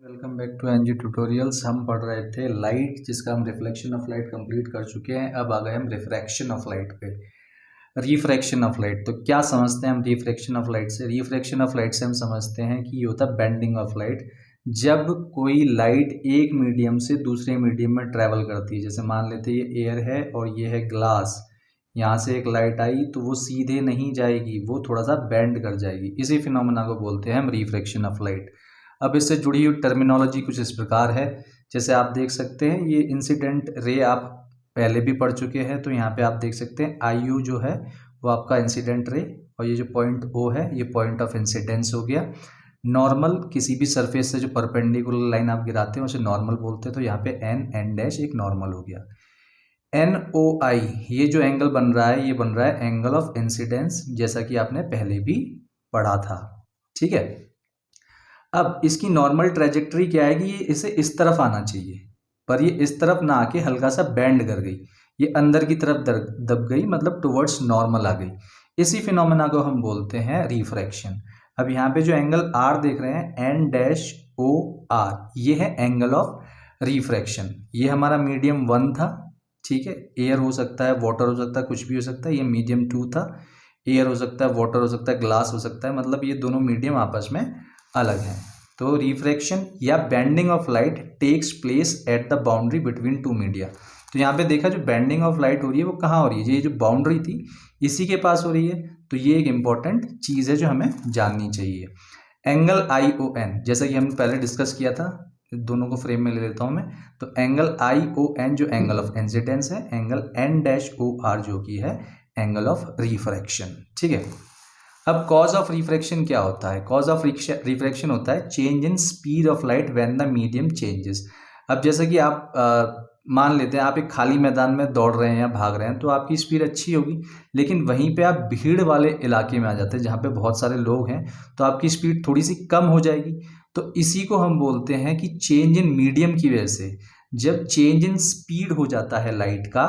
Welcome back to NG tutorials. हम पढ़ रहे थे लाइट, जिसका हम रिफ्लेक्शन ऑफ लाइट कंप्लीट कर चुके हैं। अब आ गए हम रिफ्रैक्शन ऑफ लाइट पे। रिफ्रैक्शन ऑफ लाइट तो क्या समझते हैं हम रिफ्रैक्शन ऑफ लाइट से? रिफ्रैक्शन ऑफ लाइट से हम समझते हैं कि ये होता है बेंडिंग ऑफ लाइट। जब कोई लाइट एक मीडियम से दूसरे मीडियम में ट्रैवल करती है, जैसे मान लेते हैं ये एयर है और ये है ग्लास, यहाँ से एक लाइट आई तो वो सीधे नहीं जाएगी, वो थोड़ा सा बेंड कर जाएगी। इसी फिनोमेना को बोलते हैं हम रिफ्रैक्शन ऑफ लाइट। अब इससे जुड़ी हुई टर्मिनोलॉजी कुछ इस प्रकार है, जैसे आप देख सकते हैं ये इंसिडेंट रे आप पहले भी पढ़ चुके हैं, तो यहाँ पे आप देख सकते हैं आई यू जो है वो आपका इंसिडेंट रे, और ये जो पॉइंट ओ है ये पॉइंट ऑफ इंसिडेंस हो गया। नॉर्मल किसी भी सरफेस से जो परपेंडिकुलर लाइन आप गिराते हैं उसे नॉर्मल बोलते हैं, तो यहाँ पे एन डैश एक नॉर्मल हो गया। एन ओ आई ये जो एंगल बन रहा है ये बन रहा है एंगल ऑफ इंसिडेंस, जैसा कि आपने पहले भी पढ़ा था। ठीक है, अब इसकी नॉर्मल ट्रेजेक्टरी क्या है कि ये इसे इस तरफ आना चाहिए, पर ये इस तरफ ना आके हल्का सा बेंड कर गई, ये अंदर की तरफ दब गई, मतलब टुवर्ड्स नॉर्मल आ गई। इसी फिनोमेना को हम बोलते हैं रिफ्रैक्शन। अब यहाँ पे जो एंगल आर देख रहे हैं एन डैश ओ आर, ये है एंगल ऑफ रिफ्रैक्शन। ये हमारा मीडियम 1 था, ठीक है, एयर हो सकता है, वाटर हो सकता है, कुछ भी हो सकता है। ये मीडियम 2 था, एयर हो सकता है, वाटर हो सकता है, ग्लास हो सकता है, मतलब ये दोनों मीडियम आपस में अलग है। तो रिफ्रैक्शन या bending of light takes place at the boundary between two media. तो यहाँ पे देखा जो बेंडिंग ऑफ लाइट हो रही है वो कहाँ हो रही है? ये जो बाउंड्री थी इसी के पास हो रही है, तो ये एक इंपॉर्टेंट चीज़ है जो हमें जाननी चाहिए। एंगल आई ओ एन, जैसा कि हमने पहले डिस्कस किया था, दोनों को फ्रेम में ले लेता हूँ मैं। तो एंगल आई ओ एन जो एंगल ऑफ इंसिडेंस है, angle N dash O R जो कि है एंगल ऑफ रिफ्रैक्शन। ठीक है, अब कॉज ऑफ रिफ्रैक्शन क्या होता है? कॉज ऑफ रिफ्रैक्शन होता है change in speed of light when the medium changes. अब जैसे कि आप मान लेते हैं आप एक खाली मैदान में दौड़ रहे हैं या भाग रहे हैं, तो आपकी स्पीड अच्छी होगी, लेकिन वहीं पे आप भीड़ वाले इलाके में आ जाते हैं जहाँ पे बहुत सारे लोग हैं, तो आपकी स्पीड थोड़ी सी कम हो जाएगी। तो इसी को हम बोलते हैं कि चेंज इन मीडियम की वजह से जब चेंज इन स्पीड हो जाता है लाइट का,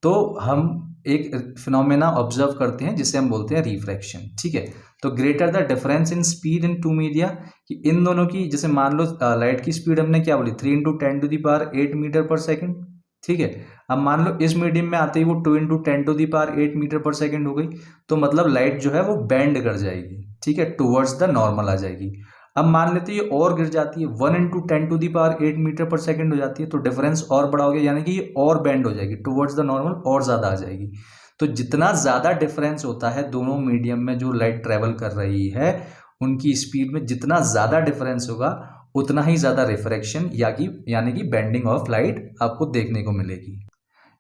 तो हम एक फिनोमेना ऑब्जर्व करते हैं जिसे हम बोलते हैं रिफ्रैक्शन। ठीक है, तो greater the difference in speed in two media, कि इन दोनों की, जैसे मान लो लाइट की स्पीड हमने क्या बोली 3 × 10⁸ मीटर पर सेकेंड। ठीक है, अब मान लो इस मीडियम में आते ही वो 2 × 10⁸ मीटर पर सेकेंड हो गई, तो मतलब लाइट जो है वो बेंड कर जाएगी, ठीक है, टुवर्ड्स द नॉर्मल आ जाएगी। अब मान लेते हैं ये और गिर जाती है, 1 × 10⁸ मीटर पर सेकेंड हो जाती है, तो डिफरेंस और बड़ा हो गया, यानी कि ये और बेंड हो जाएगी टुवर्ड्स द नॉर्मल, और ज़्यादा आ जाएगी। तो जितना ज़्यादा डिफरेंस होता है दोनों मीडियम में जो लाइट ट्रेवल कर रही है उनकी स्पीड में, जितना ज़्यादा डिफरेंस होगा उतना ही ज़्यादा रिफ्रैक्शन यानी कि बेंडिंग ऑफ लाइट आपको देखने को मिलेगी।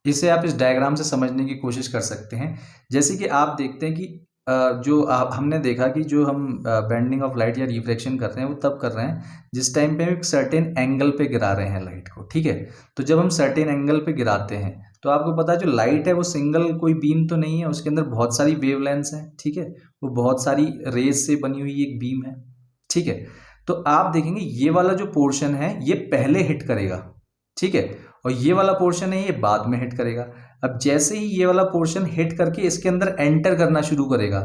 इसे आप इस डायग्राम से समझने की कोशिश कर सकते हैं। जैसे कि आप देखते हैं कि हमने देखा कि जो हम बेंडिंग ऑफ लाइट या रिफ्रैक्शन कर रहे हैं वो तब कर रहे हैं जिस टाइम पे हम एक सर्टेन एंगल पे गिरा रहे हैं लाइट को। ठीक है, तो जब हम सर्टेन एंगल पे गिराते हैं तो आपको पता है जो लाइट है वो सिंगल कोई बीम तो नहीं है, उसके अंदर बहुत सारी वेवलेंथ्स हैं। ठीक है, वो बहुत सारी रेज से बनी हुई एक बीम है। ठीक है, तो आप देखेंगे ये वाला जो पोर्शन है ये पहले हिट करेगा, ठीक है, और ये वाला पोर्शन है ये बाद में हिट करेगा। अब जैसे ही ये वाला पोर्शन हिट करके इसके अंदर एंटर करना शुरू करेगा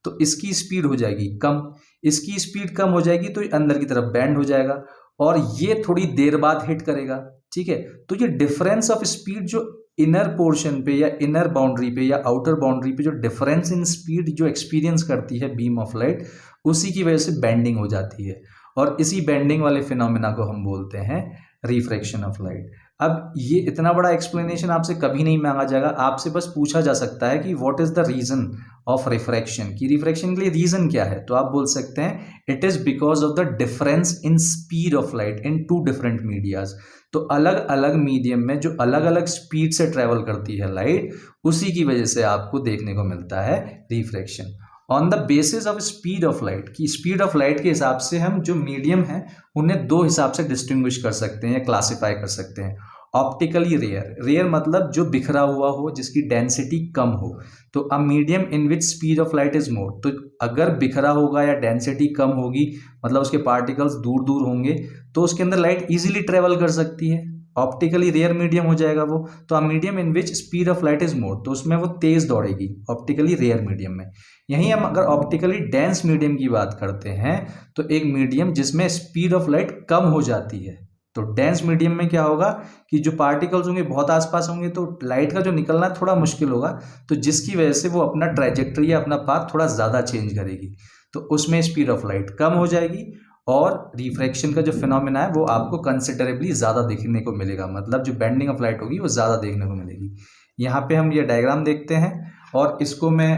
तो इसकी स्पीड हो जाएगी कम, इसकी स्पीड कम हो जाएगी तो ये अंदर की तरफ बेंड हो जाएगा, और ये थोड़ी देर बाद हिट करेगा। ठीक है, तो ये डिफरेंस ऑफ स्पीड जो इनर पोर्शन पे या इनर बाउंड्री पे या आउटर बाउंड्री पे जो डिफरेंस इन स्पीड जो एक्सपीरियंस करती है बीम ऑफ लाइट, उसी की वजह से बेंडिंग हो जाती है, और इसी बेंडिंग वाले फिनोमेना को हम बोलते हैं रिफ्रैक्शन ऑफ लाइट। अब ये इतना बड़ा एक्सप्लेनेशन आपसे कभी नहीं मांगा जाएगा, आपसे बस पूछा जा सकता है कि what is the reason of refraction, कि रिफ्रैक्शन के लिए रीजन क्या है, तो आप बोल सकते हैं it is because of the difference in speed of light in 2 different medias. तो अलग अलग मीडियम में जो अलग अलग स्पीड से ट्रेवल करती है लाइट, उसी की वजह से आपको देखने को मिलता है refraction. On the basis of speed of light, की स्पीड ऑफ लाइट के हिसाब से हम जो मीडियम है उन्हें 2 हिसाब से डिस्टिंग्विश कर सकते हैं या क्लासिफाई कर सकते हैं। ऑप्टिकली रेयर, रेयर मतलब जो बिखरा हुआ हो, जिसकी डेंसिटी कम हो, तो a medium in which speed of light is more, तो अगर बिखरा होगा या डेंसिटी कम होगी, मतलब उसके पार्टिकल्स दूर दूर होंगे, तो उसके अंदर लाइट इजीली ट्रेवल कर सकती है। ऑप्टिकली रेयर मीडियम हो जाएगा वो, तो a medium in which speed of light is more, तो उसमें वो तेज दौड़ेगी ऑप्टिकली रेयर मीडियम में। यहीं हम अगर ऑप्टिकली डेंस मीडियम की बात करते हैं तो एक मीडियम जिसमें स्पीड ऑफ लाइट कम हो जाती है, तो डेंस मीडियम में क्या होगा कि जो पार्टिकल्स होंगे बहुत आसपास होंगे तो लाइट का जो निकलना थोड़ा मुश्किल होगा, तो जिसकी वजह से वो अपना ट्रैजेक्टरी या अपना पाथ थोड़ा ज़्यादा चेंज करेगी, तो उसमें स्पीड ऑफ लाइट कम हो जाएगी और रिफ्रैक्शन का जो फिनोमेना है वो आपको कंसिडरेबली ज़्यादा देखने को मिलेगा, मतलब जो बेंडिंग ऑफ लाइट होगी वो ज़्यादा देखने को मिलेगी। यहाँ पे हम ये डायग्राम देखते हैं और इसको मैं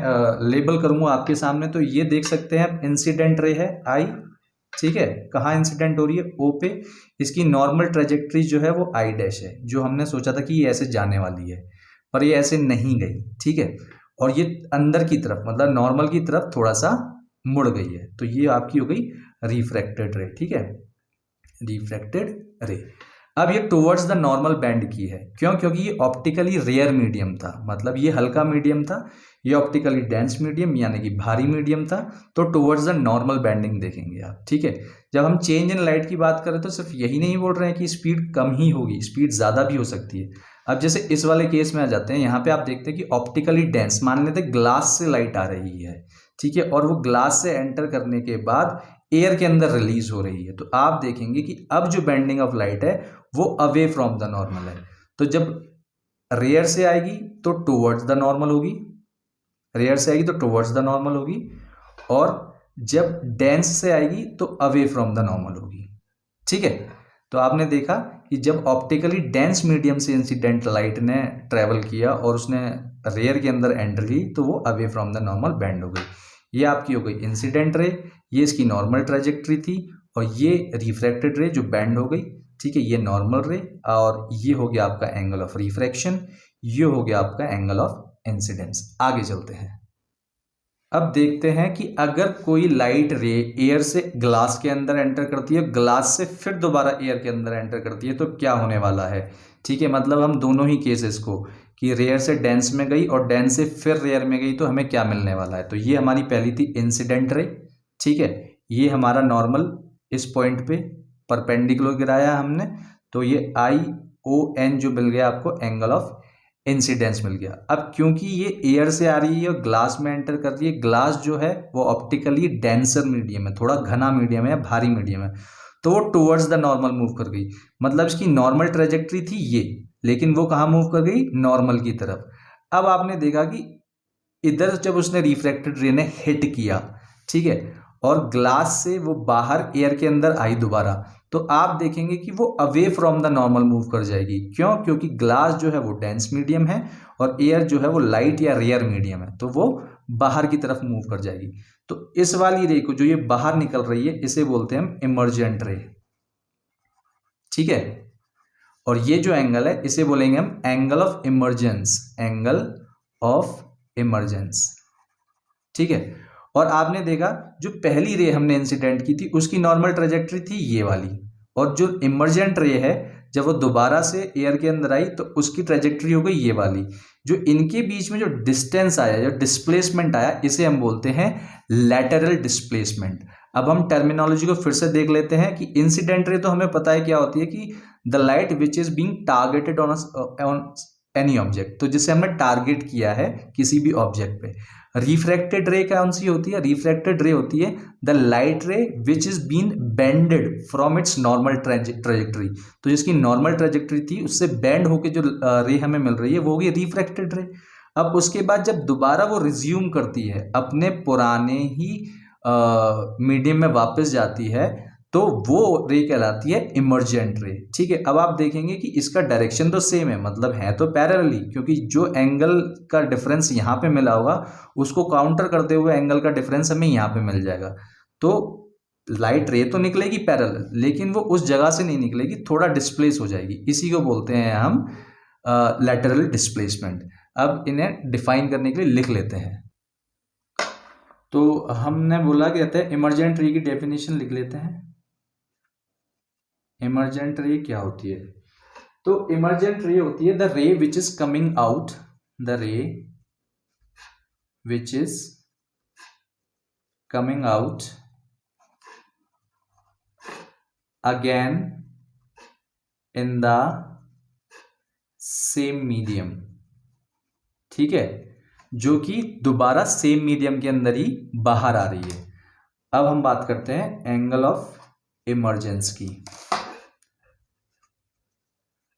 लेबल करूँगा आपके सामने, तो ये देख सकते हैं इंसिडेंट रे है आई, ठीक है, कहाँ इंसिडेंट हो रही है, ओ पे। इसकी नॉर्मल ट्रेजेक्ट्री जो है वो आई डैश है, जो हमने सोचा था कि ये ऐसे जाने वाली है पर ये ऐसे नहीं गई, ठीक है, और ये अंदर की तरफ मतलब नॉर्मल की तरफ थोड़ा सा मुड़ गई है, तो ये आपकी हो गई रिफ्रैक्टेड रे, ठीक है, रिफ्रैक्टेड रे। अब ये टुवर्ड्स द नॉर्मल बैंड की है, क्यों, क्योंकि ये ऑप्टिकली रेयर मीडियम था, मतलब ये हल्का मीडियम था, ये ऑप्टिकली डेंस मीडियम यानी कि भारी मीडियम था, तो टुवर्ड्स द नॉर्मल बैंडिंग देखेंगे आप, ठीक है। जब हम चेंज इन लाइट की बात करें तो सिर्फ यही नहीं बोल रहे हैं कि स्पीड कम ही होगी, स्पीड ज़्यादा भी हो सकती है। अब जैसे इस वाले केस में आ जाते हैं, यहाँ पे आप देखते हैं कि ऑप्टिकली डेंस, मान लेते ग्लास से लाइट आ रही है, ठीक है, और वो ग्लास से एंटर करने के बाद एयर के अंदर रिलीज हो रही है, तो आप देखेंगे कि अब जो बेंडिंग ऑफ लाइट है वो अवे फ्रॉम द नॉर्मल है, तो जब रेयर से आएगी तो टुवर्ड्स द नॉर्मल होगी, रेयर से आएगी तो टुवर्ड्स द नॉर्मल होगी, और जब डेंस से आएगी तो अवे फ्रॉम द नॉर्मल होगी, ठीक है। तो आपने देखा कि जब ऑप्टिकली डेंस मीडियम से इंसिडेंट लाइट ने ट्रेवल किया और उसने रेयर के अंदर एंटर की तो वो away from the normal band हो गई, ये आपकी हो गई इंसिडेंट रे, ये इसकी नॉर्मल ट्रेजेक्ट्री थी, और ये रिफ्रैक्टेड रे जो बैंड हो गई, ठीक है, ये नॉर्मल रे, और ये हो गया आपका एंगल ऑफ रिफ्रैक्शन, ये हो गया आपका एंगल ऑफ इंसिडेंस। आगे चलते हैं, अब देखते हैं कि अगर कोई लाइट रे एयर से ग्लास के अंदर एंटर करती है, ग्लास से फिर दोबारा एयर के अंदर एंटर करती है, तो क्या होने वाला है, ठीक है, मतलब हम दोनों ही केसेस को कि रेयर से डेंस में गई और डेंस से फिर रेयर में गई तो हमें क्या मिलने वाला है, तो ये हमारी पहली थी इंसिडेंट रे, ठीक है, ये हमारा नॉर्मल इस पॉइंट पे परपेंडिकुलर गिराया हमने, तो ये आई ओ एन जो मिल गया आपको एंगल ऑफ इंसिडेंस मिल गया। अब क्योंकि ये एयर से आ रही है और ग्लास में एंटर कर रही है, ग्लास जो है वो ऑप्टिकली डेंसर मीडियम है, थोड़ा घना मीडियम है या भारी मीडियम है, तो वो टुवर्ड्स द नॉर्मल मूव कर गई, मतलब इसकी नॉर्मल ट्रेजेक्ट्री थी ये, लेकिन वो कहाँ मूव कर गई, नॉर्मल की तरफ। अब आपने देखा कि इधर जब उसने रिफ्रैक्टेड रे ने हिट किया, ठीक है, और ग्लास से वो बाहर एयर के अंदर आई दोबारा, तो आप देखेंगे कि वो away from the normal move कर जाएगी, क्यों, क्योंकि ग्लास जो है वो डेंस मीडियम है और एयर जो है वो लाइट या रेयर मीडियम है, तो वो बाहर की तरफ मूव कर जाएगी। तो इस वाली रे को जो ये बाहर निकल रही है इसे बोलते हैं हम इमर्जेंट रे, ठीक है, और ये जो एंगल है इसे बोलेंगे हम angle of emergence, angle of emergence, ठीक है। और आपने देखा जो पहली रे हमने इंसिडेंट की थी उसकी नॉर्मल ट्रेजेक्ट्री थी ये वाली, और जो इमर्जेंट रे है जब वो दोबारा से एयर के अंदर आई तो उसकी ट्रेजेक्ट्री हो गई ये वाली, जो इनके बीच में जो डिस्टेंस आया, जो डिस्प्लेसमेंट आया, इसे हम बोलते हैं लैटरल डिस्प्लेसमेंट। अब हम टर्मिनोलॉजी को फिर से देख लेते हैं कि इंसिडेंट रे तो हमें पता है क्या होती है कि the light which is being targeted on any object, तो जिसे हमने टारगेट किया है किसी भी ऑब्जेक्ट पे। रिफ्रैक्टेड रे कौन सी होती है, रिफ्रैक्टेड रे होती है the light ray which is been bended from its normal trajectory, तो जिसकी नॉर्मल ट्रेजेक्ट्री थी उससे बेंड होके जो रे हमें मिल रही है वो होगी रिफ्रैक्टेड रे। अब उसके बाद जब दोबारा वो रिज्यूम करती है अपने पुराने ही मीडियम में वापस जाती है तो वो रे कहलाती है इमर्जेंट रे, ठीक है। अब आप देखेंगे कि इसका डायरेक्शन तो सेम है, मतलब है तो पैरेलली, क्योंकि जो एंगल का डिफरेंस यहाँ पे मिला होगा उसको काउंटर करते हुए एंगल का डिफरेंस हमें यहाँ पे मिल जाएगा, तो लाइट रे तो निकलेगी पैरेलल लेकिन वो उस जगह से नहीं निकलेगी, थोड़ा डिस्प्लेस हो जाएगी, इसी को बोलते हैं हम लैटरल डिस्प्लेसमेंट। अब इन्हें डिफाइन करने के लिए लिख लेते हैं, तो हमने बोला कहते हैं इमर्जेंट रे की डेफिनेशन लिख लेते हैं। इमर्जेंट रे क्या होती है, तो इमर्जेंट रे होती है द रे which is coming out, the रे which is coming out again in the same medium, ठीक है, जो कि दोबारा सेम मीडियम के अंदर ही बाहर आ रही है। अब हम बात करते हैं एंगल ऑफ इमर्जेंस की।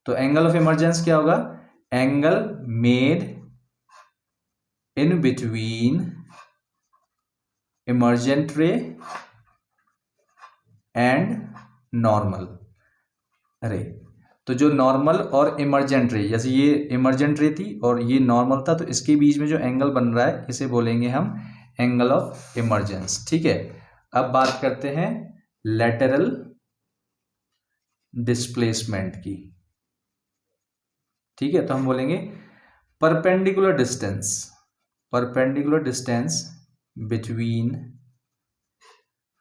तो एंगल ऑफ इमर्जेंस क्या होगा? Angle made in between emergent रे एंड नॉर्मल रे। तो जो नॉर्मल और इमर्जेंट रे, जैसे ये इमर्जेंट रे थी और ये नॉर्मल था, तो इसके बीच में जो एंगल बन रहा है इसे बोलेंगे हम एंगल ऑफ इमर्जेंस, ठीक है। अब बात करते हैं लैटरल डिस्प्लेसमेंट की, ठीक है। तो हम बोलेंगे perpendicular distance between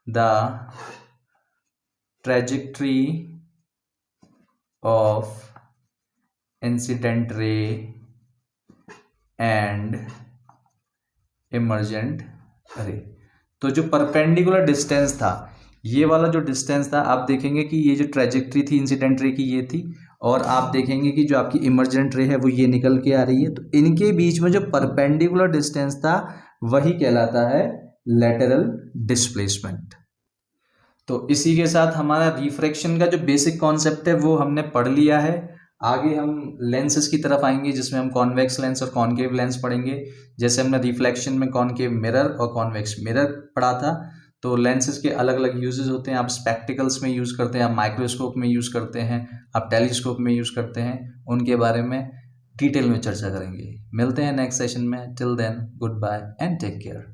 the trajectory of incident ray and emergent रे। तो जो परपेंडिकुलर डिस्टेंस था, ये वाला जो डिस्टेंस था, आप देखेंगे कि ये जो ट्रेजेक्ट्री थी इंसिडेंट रे की ये थी, और आप देखेंगे कि जो आपकी इमर्जेंट रे है वो ये निकल के आ रही है। तो इनके बीच में जो परपेंडिकुलर डिस्टेंस था वही कहलाता है लैटरल डिस्प्लेसमेंट। तो इसी के साथ हमारा रिफ्रैक्शन का जो बेसिक कॉन्सेप्ट है वो हमने पढ़ लिया है। आगे हम लेंसेज की तरफ आएंगे जिसमें हम कॉन्वेक्स लेंस और कॉनकेव लेंस पढ़ेंगे। जैसे हमने रिफ्लेक्शन में कॉनकेव मिरर और कॉन्वेक्स मिरर पढ़ा था। तो लेंसेज के अलग अलग यूजेस होते हैं। आप स्पेक्टिकल्स में यूज़ करते हैं, आप माइक्रोस्कोप में यूज़ करते हैं, आप टेलीस्कोप में यूज़ करते हैं। उनके बारे में डिटेल में चर्चा करेंगे। मिलते हैं नेक्स्ट सेशन में। Till then goodbye and take care.